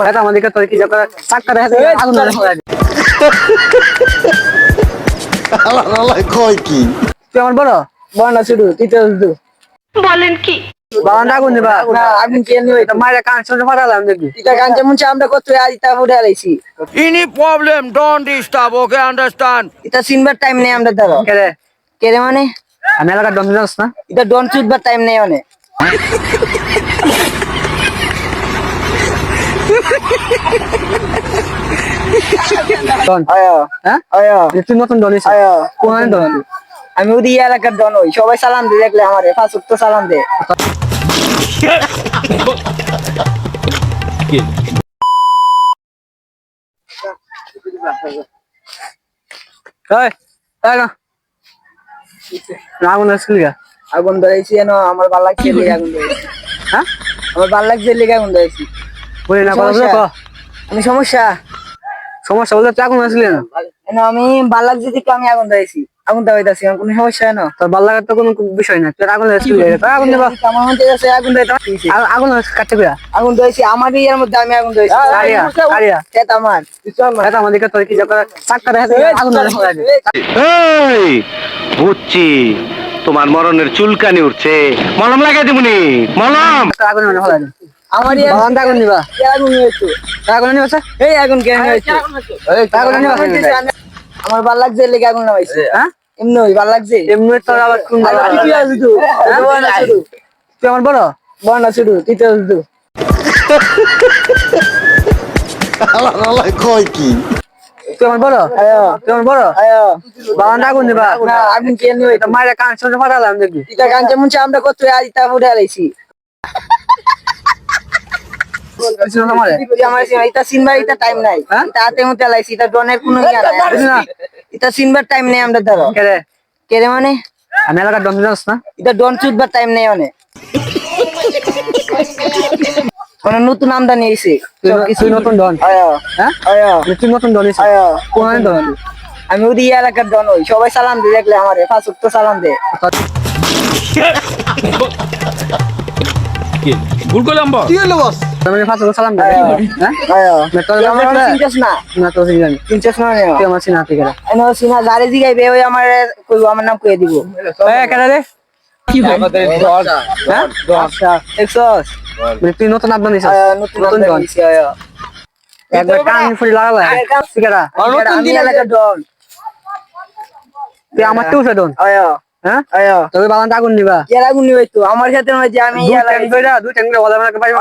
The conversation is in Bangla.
এটা আমাদেরকে তোর কি যখন চাক্কা দেখা আগুন ধরে আল্লাহ কয় কি তুই আমার বড় বড় না শুধু তুই বলেন কি? বাবা আগুন দিবা না আগুন কে নিয়ে এটা মায়ের কান শুনে ফাটালাম দেখবি এটা কান যেমন আমরা কত আজ তা উঠে আলাইছি Any problem, don't disturb, okay, understand? এটা সিনবার টাইম নেই আমরা ধরো কে রে মানে আমি এলাকার ডন জানাস না এটা ডন চুদবার টাইম নেই মানে ডন হ্যাঁ তুই নতুন ডন কোন ডন আমি ওই এলাকার ডন হই সবাই সালাম দিয়ে দেখলে আমারে পাঁচ ওয়াক্ত সালাম দে আগুন আগুন ধরেছি যেন আমার ভাল লাগছে আগুন ধরেছি হ্যাঁ আমার ভাল লাগছে লেগে আগুন ধরেছি বলি না আমি সমস্যা সমস্যা বলতে আগুন আসলে না আমি ভাল লাগছে দিকে আমি আগুন ধরেছি আগুন দাওয়াইতাছি কোনো সমস্যা না তোর ভাল লাগার তো কোনো বিষয় না তোর আগুন ধরেছি আগুন দেবা আমার মধ্যে আছে আগুন ধরে আগুন কাটতে গিয়া আগুন ধরেছি আমার এর মধ্যে আমি আগুন ধরেছি আরিয়া এটা আমার এটা আমাদেরকে তোর কি যখন চাক্কা দেখা আগুন ধরে এই বুঝছি তোমার মরণের চুলকানি উঠছে মলম লাগাই দিবনি মলম আগুন মানে হলাই আমার এই বাগান আগুন নিবা আগুন নিয়েছো আগুন নিবা এই আগুন কেন নিয়েছো আগুন নিবা আমার ভাল লাগছে লেগে আগুন নামাইছে হ্যাঁ এমনি ভাল লাগছে এমনি তোর আবার কোন ভালো তুই আছিস তুই আমার বড় বড় না শুধু তুই তো আল্লাহ কয় কি তুই আমার বড় তুই আমার বড় বাগান আগুন নিবা না আগুন কে নিয়ে এটা মায়ের কান শুনে ফাটালাম দেখবি এটা কান যেমন আমরা কত আজ তা উঠে আলাইছি এটা সিনবার এটা টাইম নাই তাতে মতো আলাইছি এটা ডনের কোনো ইয়া নাই এটা সিনবার টাইম নেই আমরা ধরো কে রে মানে আমি এলাকার ডন জানাস না এটা ডন চুদবার টাইম নেই মানে নতুন আমদানি এসে তুই নতুন ডন হ্যাঁ তুই নতুন ডন এসে কোন ডন আমি ওই এলাকার ডন হই সবাই সালাম দিয়ে দেখলে আমারে পাঁচ ওয়াক্ত সালাম দে ভুল করলাম বস কি হলো বস আমি পাঁচ ওয়াক্ত সালাম দে হ্যাঁ তোর আমার চিন্তাস না না তো চিন্তাস না তুই আমার চিনা থেকে এনো চিনা যারে জিগাইবে ওই আমার কইবো আমার নাম কইয়ে দিব এই কেন রে কি হ্যাঁ আচ্ছা 100 তুই নতুন আমদানি নতুন ডন একবার কান ফুল লাগালা সিগারা আমি এলাকার ডন তুই আমার টুসে ডন হ্যাঁ তবে বাগান আগুন নিবা এর আগুন নিবে তো আমার সাথে নয় যে আমি দুই ট্যাঙ্ক বলা মানে পাইবা